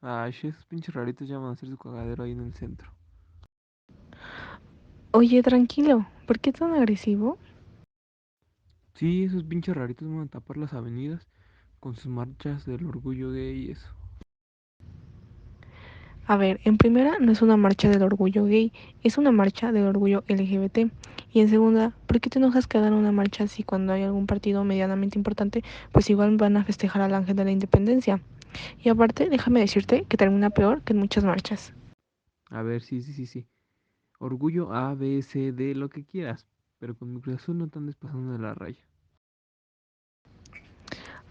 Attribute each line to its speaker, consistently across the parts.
Speaker 1: Ay, sí, esos pinches raritos ya van a hacer su cagadero ahí en el centro.
Speaker 2: Oye, tranquilo, ¿por qué tan agresivo?
Speaker 1: Sí, esos pinches raritos van a tapar las avenidas con sus marchas del orgullo gay y eso.
Speaker 2: A ver, en primera, no es una marcha del orgullo gay, es una marcha del orgullo LGBT. Y en segunda, ¿por qué te enojas que hagan una marcha si cuando hay algún partido medianamente importante, pues igual van a festejar al ángel de la independencia? Y aparte, déjame decirte que termina peor que en muchas marchas.
Speaker 1: A ver, sí, sí, sí, sí. Orgullo A, B, C, D, lo que quieras. Pero con mi Cruz Azul no te andes pasando de la raya.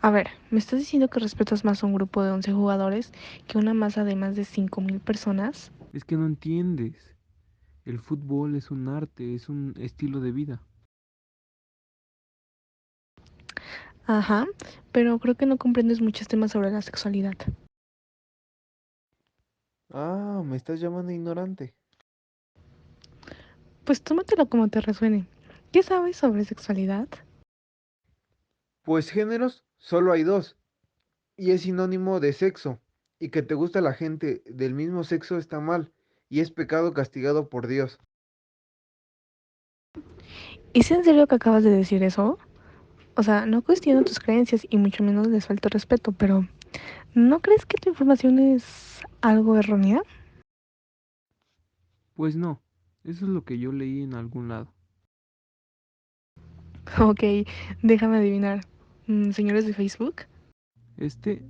Speaker 2: A ver, ¿me estás diciendo que respetas más a un grupo de 11 jugadores que una masa de más de 5.000 personas?
Speaker 1: Es que no entiendes. El fútbol es un arte, es un estilo de vida.
Speaker 2: Ajá, pero creo que no comprendes muchos temas sobre la sexualidad.
Speaker 1: Ah, me estás llamando ignorante.
Speaker 2: Pues tómatelo como te resuene. ¿Qué sabes sobre sexualidad?
Speaker 1: Pues géneros solo hay dos, y es sinónimo de sexo, y que te gusta la gente del mismo sexo está mal, y es pecado castigado por Dios.
Speaker 2: ¿Es en serio que acabas de decir eso? O sea, no cuestiono tus creencias y mucho menos les falta respeto, pero ¿no crees que tu información es algo errónea?
Speaker 1: Pues no, eso es lo que yo leí en algún lado.
Speaker 2: Ok, déjame adivinar. ¿Señores de Facebook?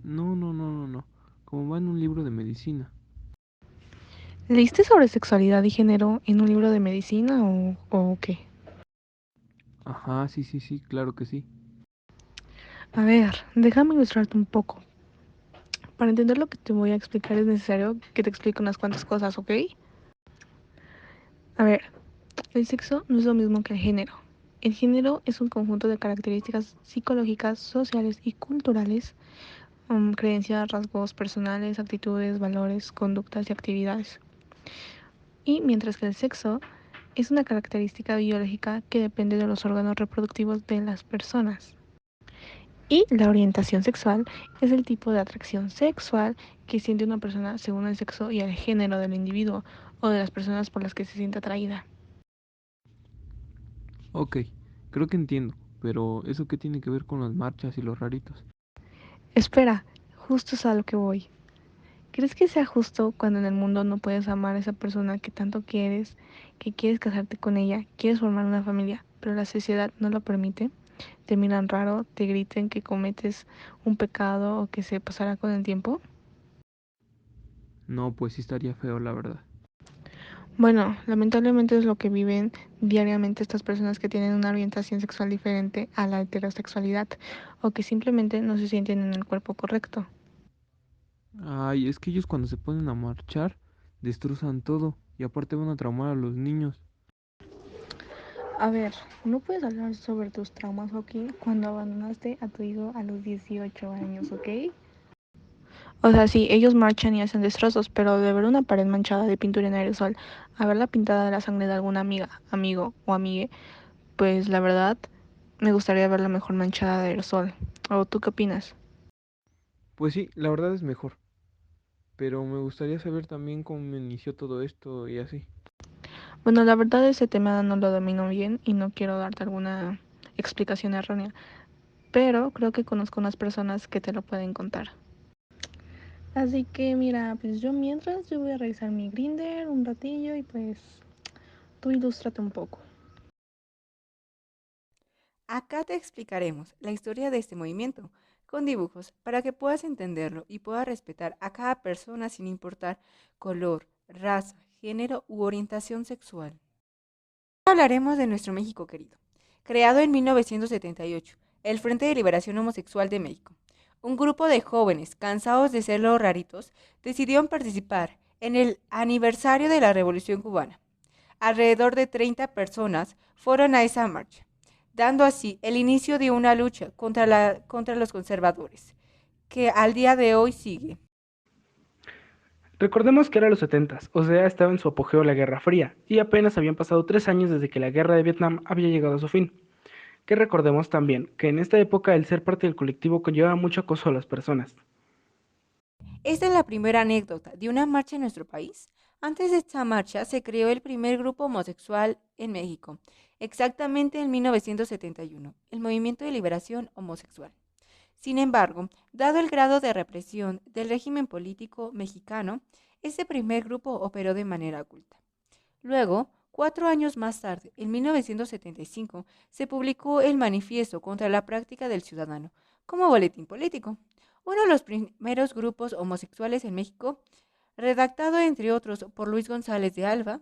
Speaker 1: No, no, no, no, no, como va en un libro de medicina.
Speaker 2: ¿Leíste sobre sexualidad y género en un libro de medicina o qué?
Speaker 1: Ajá, sí, sí, sí, claro que sí.
Speaker 2: A ver, déjame ilustrarte un poco. Para entender lo que te voy a explicar es necesario que te explique unas cuantas cosas, ¿ok? A ver, el sexo no es lo mismo que el género. El género es un conjunto de características psicológicas, sociales y culturales, creencias, rasgos personales, actitudes, valores, conductas y actividades. Y mientras que el sexo es una característica biológica que depende de los órganos reproductivos de las personas. Y la orientación sexual es el tipo de atracción sexual que siente una persona según el sexo y el género del individuo o de las personas por las que se siente atraída.
Speaker 1: Ok, creo que entiendo, pero ¿eso qué tiene que ver con las marchas y los raritos?
Speaker 2: Espera, justo es a lo que voy. ¿Crees que sea justo cuando en el mundo no puedes amar a esa persona que tanto quieres, que quieres casarte con ella, quieres formar una familia, pero la sociedad no lo permite? Te miran raro, te griten que cometes un pecado o que se pasará con el tiempo.
Speaker 1: No, pues sí estaría feo, la verdad.
Speaker 2: Bueno, lamentablemente es lo que viven diariamente estas personas que tienen una orientación sexual diferente a la heterosexualidad o que simplemente no se sienten en el cuerpo correcto.
Speaker 1: Ay, es que ellos cuando se ponen a marchar, destrozan todo y aparte van a traumar a los niños.
Speaker 2: A ver, no puedes hablar sobre tus traumas, ¿ok? Cuando abandonaste a tu hijo a los 18 años, ¿ok? O sea, sí, ellos marchan y hacen destrozos, pero de ver una pared manchada de pintura en aerosol a verla pintada de la sangre de alguna amiga, amigo o amigue, pues la verdad me gustaría verla mejor manchada de aerosol. ¿O tú qué opinas?
Speaker 1: Pues sí, la verdad es mejor, pero me gustaría saber también cómo inició todo esto y así.
Speaker 2: Bueno, la verdad ese tema no lo domino bien y no quiero darte alguna explicación errónea, pero creo que conozco unas personas que te lo pueden contar. Así que mira, pues yo mientras yo voy a revisar mi Grinder un ratillo y pues tú ilústrate un poco.
Speaker 3: Acá te explicaremos la historia de este movimiento con dibujos para que puedas entenderlo y puedas respetar a cada persona sin importar color, raza, género u orientación sexual. Hablaremos de nuestro México querido, creado en 1978, el Frente de Liberación Homosexual de México. Un grupo de jóvenes, cansados de ser los raritos, decidieron participar en el aniversario de la Revolución Cubana. Alrededor de 30 personas fueron a esa marcha, dando así el inicio de una lucha contra los conservadores, que al día de hoy sigue.
Speaker 4: Recordemos que era los 70, o sea, estaba en su apogeo la Guerra Fría, y apenas habían pasado 3 años desde que la Guerra de Vietnam había llegado a su fin. Que recordemos también que en esta época el ser parte del colectivo conlleva mucho acoso a las personas.
Speaker 3: Esta es la primera anécdota de una marcha en nuestro país. Antes de esta marcha se creó el primer grupo homosexual en México, exactamente en 1971, el Movimiento de Liberación Homosexual. Sin embargo, dado el grado de represión del régimen político mexicano, este primer grupo operó de manera oculta. Luego, 4 años más tarde, en 1975, se publicó el Manifiesto contra la Práctica del Ciudadano como boletín político, uno de los primeros grupos homosexuales en México, redactado entre otros por Luis González de Alba,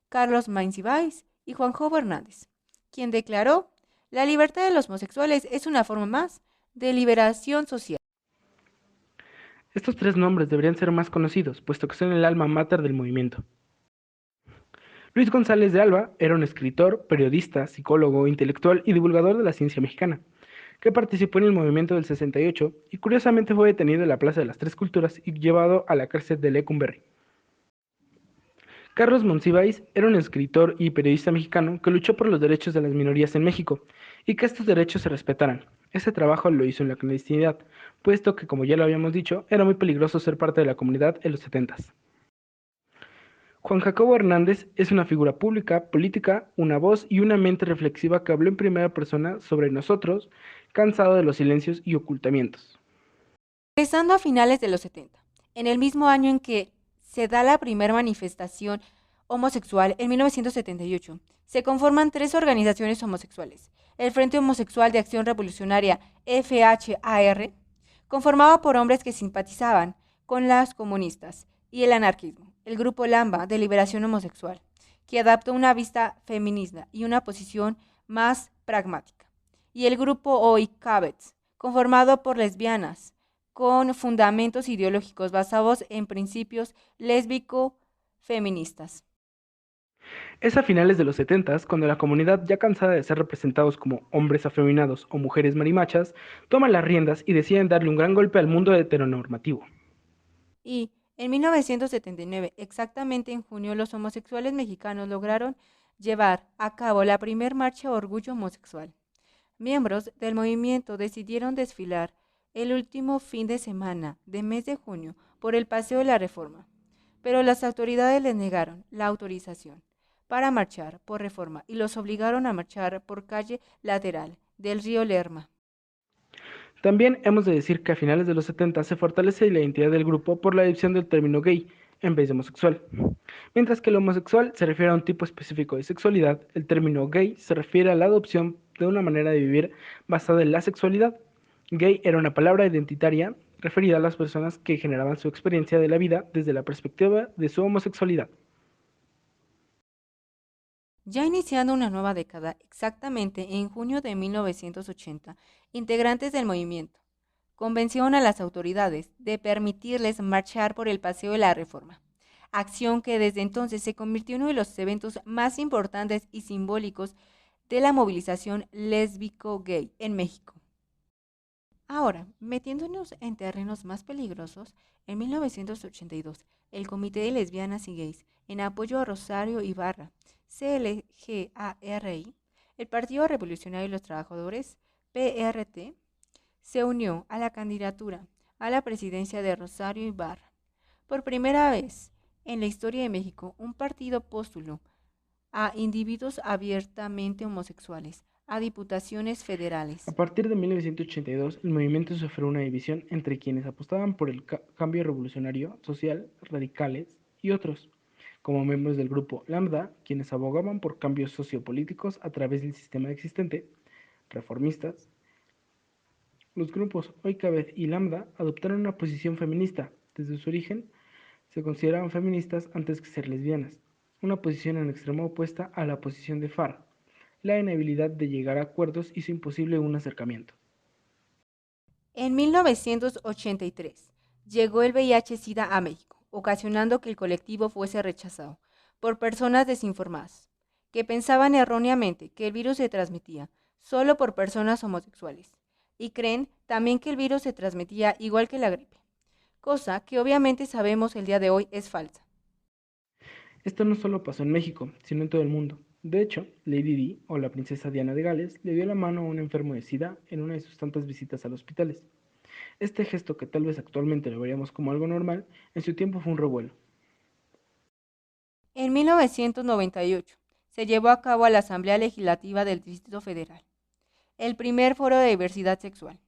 Speaker 3: Carlos Monsiváis y Juanjo Hernández, quien declaró: la libertad de los homosexuales es una forma más de liberación social.
Speaker 4: Estos tres nombres deberían ser más conocidos, puesto que son el alma mater del movimiento. Luis González de Alba era un escritor, periodista, psicólogo, intelectual y divulgador de la ciencia mexicana, que participó en el movimiento del 68 y curiosamente fue detenido en la Plaza de las Tres Culturas y llevado a la cárcel de Lecumberri. Carlos Monsiváis era un escritor y periodista mexicano que luchó por los derechos de las minorías en México y que estos derechos se respetaran. Ese trabajo lo hizo en la clandestinidad, puesto que, como ya lo habíamos dicho, era muy peligroso ser parte de la comunidad en los 70s. Juan Jacobo Hernández es una figura pública, política, una voz y una mente reflexiva que habló en primera persona sobre nosotros, cansado de los silencios y ocultamientos.
Speaker 3: Regresando a finales de los 70, en el mismo año en que se da la primera manifestación homosexual, en 1978, se conforman tres organizaciones homosexuales: el Frente Homosexual de Acción Revolucionaria, FHAR, conformado por hombres que simpatizaban con las comunistas, y el anarquismo, el Grupo Lamba de Liberación Homosexual, que adaptó una vista feminista y una posición más pragmática, y el Grupo Oikabets, conformado por lesbianas, con fundamentos ideológicos basados en principios lésbico-feministas.
Speaker 4: Es a finales de los 70s cuando la comunidad, ya cansada de ser representados como hombres afeminados o mujeres marimachas, toma las riendas y deciden darle un gran golpe al mundo heteronormativo.
Speaker 3: Y en 1979, exactamente en junio, los homosexuales mexicanos lograron llevar a cabo la primer marcha Orgullo Homosexual. Miembros del movimiento decidieron desfilar el último fin de semana de mes de junio por el Paseo de la Reforma, pero las autoridades les negaron la autorización para marchar por Reforma y los obligaron a marchar por calle lateral del río Lerma.
Speaker 4: También hemos de decir que a finales de los 70 se fortalece la identidad del grupo por la adición del término gay en vez de homosexual. Mientras que el homosexual se refiere a un tipo específico de sexualidad, el término gay se refiere a la adopción de una manera de vivir basada en la sexualidad. Gay era una palabra identitaria referida a las personas que generaban su experiencia de la vida desde la perspectiva de su homosexualidad.
Speaker 3: Ya iniciando una nueva década, exactamente en junio de 1980, integrantes del movimiento convencieron a las autoridades de permitirles marchar por el Paseo de la Reforma, acción que desde entonces se convirtió en uno de los eventos más importantes y simbólicos de la movilización lésbico-gay en México. Ahora, metiéndonos en terrenos más peligrosos, en 1982, el Comité de Lesbianas y Gays, en apoyo a Rosario Ibarra, CLGARI, el Partido Revolucionario de los Trabajadores, PRT, se unió a la candidatura a la presidencia de Rosario Ibarra. Por primera vez en la historia de México, un partido postuló a individuos abiertamente homosexuales a diputaciones federales.
Speaker 4: A partir de 1982, el movimiento sufrió una división entre quienes apostaban por el cambio revolucionario, social, radicales y otros, como miembros del grupo Lambda, quienes abogaban por cambios sociopolíticos a través del sistema existente, reformistas. Los grupos Oikabet y Lambda adoptaron una posición feminista. Desde su origen, se consideraban feministas antes que ser lesbianas, una posición en extremo opuesta a la posición de FAR. La inhabilidad de llegar a acuerdos hizo imposible un acercamiento.
Speaker 3: En 1983 llegó el VIH-Sida a México, ocasionando que el colectivo fuese rechazado por personas desinformadas, que pensaban erróneamente que el virus se transmitía solo por personas homosexuales, y creen también que el virus se transmitía igual que la gripe, cosa que obviamente sabemos el día de hoy es falsa.
Speaker 4: Esto no solo pasó en México, sino en todo el mundo. De hecho, Lady Di, o la princesa Diana de Gales, le dio la mano a un enfermo de SIDA en una de sus tantas visitas a los hospitales. Este gesto, que tal vez actualmente lo veríamos como algo normal, en su tiempo fue un revuelo.
Speaker 3: En 1998 se llevó a cabo la Asamblea Legislativa del Distrito Federal, el primer foro de diversidad sexual.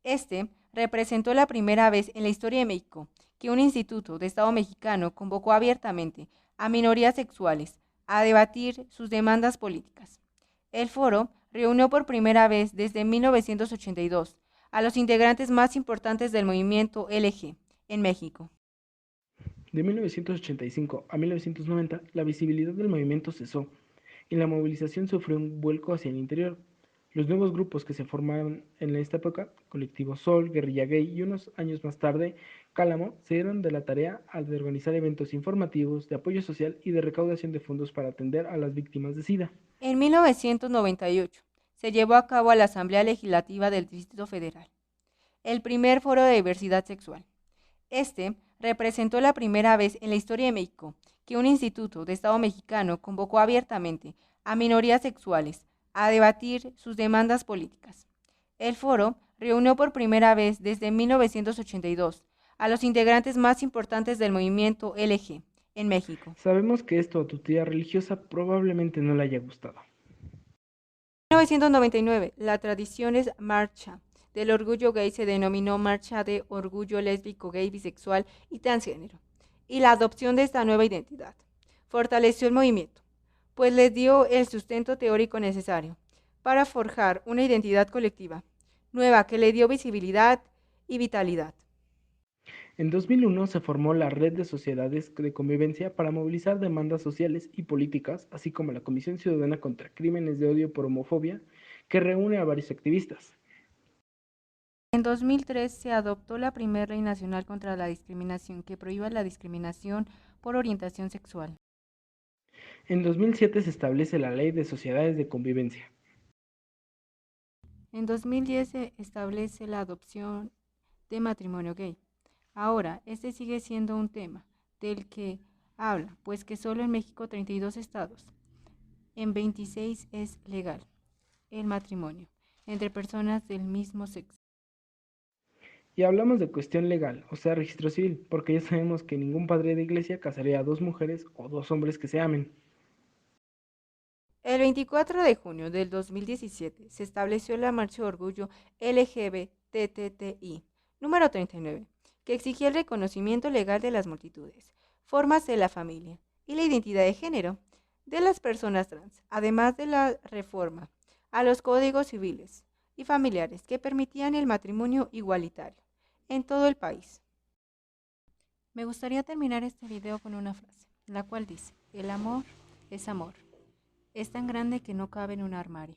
Speaker 3: Este representó la primera vez en la historia de México que un instituto de Estado mexicano convocó abiertamente a minorías sexuales a debatir sus demandas políticas. El foro reunió por primera vez desde 1982 a los integrantes más importantes del movimiento LG en México.
Speaker 4: De 1985 a 1990, la visibilidad del movimiento cesó y la movilización sufrió un vuelco hacia el interior. Los nuevos grupos que se formaron en esta época, Colectivo Sol, Guerrilla Gay y unos años más tarde, Cálamo, se dieron de la tarea de organizar eventos informativos, de apoyo social y de recaudación de fondos para atender a las víctimas de SIDA.
Speaker 3: En 1998 se llevó a cabo la Asamblea Legislativa del Distrito Federal, el primer foro de diversidad sexual. Este representó la primera vez en la historia de México que un instituto de Estado mexicano convocó abiertamente a minorías sexuales a debatir sus demandas políticas. El foro reunió por primera vez desde 1982 a los integrantes más importantes del movimiento LG en México.
Speaker 4: Sabemos que esto a tu tía religiosa probablemente no le haya gustado.
Speaker 3: En 1999, la tradiciones marcha del orgullo gay se denominó Marcha de Orgullo Lésbico, Gay, Bisexual y Transgénero, y la adopción de esta nueva identidad fortaleció el movimiento, pues les dio el sustento teórico necesario para forjar una identidad colectiva nueva que le dio visibilidad y vitalidad.
Speaker 4: En 2001 se formó la Red de Sociedades de Convivencia para movilizar demandas sociales y políticas, así como la Comisión Ciudadana contra Crímenes de Odio por Homofobia, que reúne a varios activistas.
Speaker 3: En 2003 se adoptó la primera Ley Nacional contra la Discriminación que prohíbe la discriminación por orientación sexual.
Speaker 4: En 2007 se establece la Ley de Sociedades de Convivencia.
Speaker 3: En 2010 se establece la adopción de matrimonio gay. Ahora, este sigue siendo un tema del que habla, pues que solo en México 32 estados, en 26 es legal el matrimonio entre personas del mismo sexo.
Speaker 4: Y hablamos de cuestión legal, o sea, registro civil, porque ya sabemos que ningún padre de iglesia casaría a dos mujeres o dos hombres que se amen.
Speaker 3: El 24 de junio del 2017 se estableció la Marcha de Orgullo LGBTTI número 39, que exigía el reconocimiento legal de las multitudes, formas de la familia y la identidad de género de las personas trans, además de la reforma a los códigos civiles y familiares que permitían el matrimonio igualitario en todo el país. Me gustaría terminar este video con una frase, la cual dice: el amor es amor. Es tan grande que no cabe en un armario.